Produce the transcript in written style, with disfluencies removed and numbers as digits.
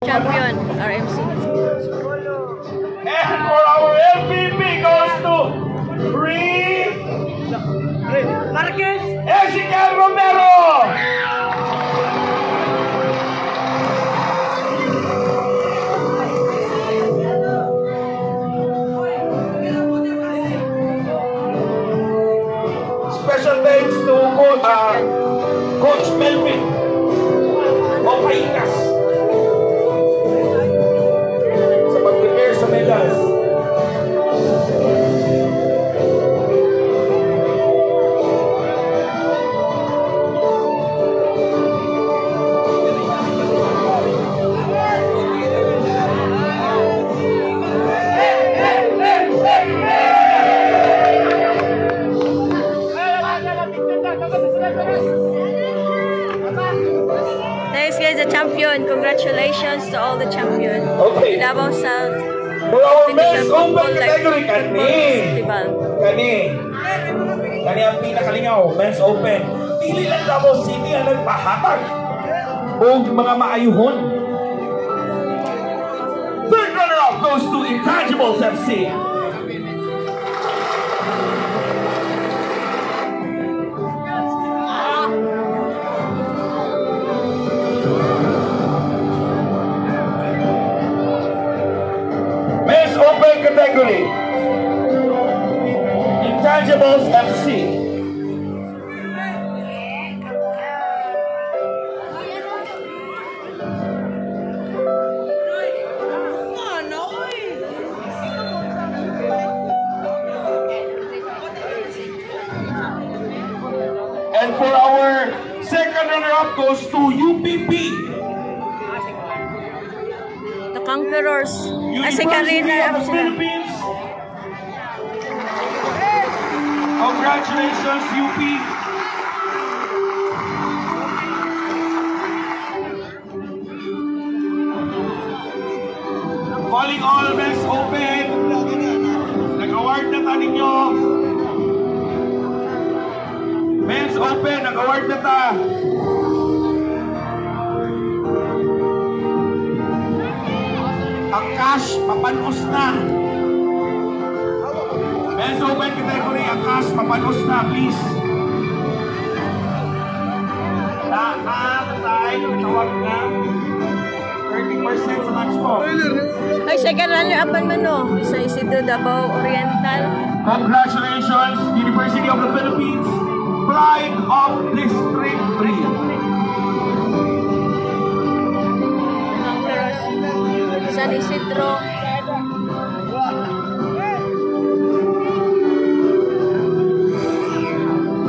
Champion, RMC. And for our MVP goes to Marquez Ezequiel Romero. Special thanks to Coach Melvin Opaitas sa pag-prepare sa medals. Thanks guys, the champion. Congratulations to all the champions. Okay. Davao South For our men's Football open category, Festival. Kani ang pinakalingaw, men's open. Dili lang Davao City ang nagpahatag o mga maayuhon. Third runner-up goes to Intangibles FC. Men's open category, Intangibles FC. And for our second runner-up goes to UPP. The Conquerors. Kasi University kanina of the Philippines. Congratulations, UP. Calling all men's open. Nag-award na ta ninyo. Men's open, nag-award na ta. Ang cash, mapanos na. Men's open category, ang cash, mapanos na, please. Tayo, tawag na. 30% sa match ko. Ay, second runner-up man no. Sa Isidro Davao Oriental. Congratulations, University of the Philippines, Pride of District 3. Conquerors. San Isidro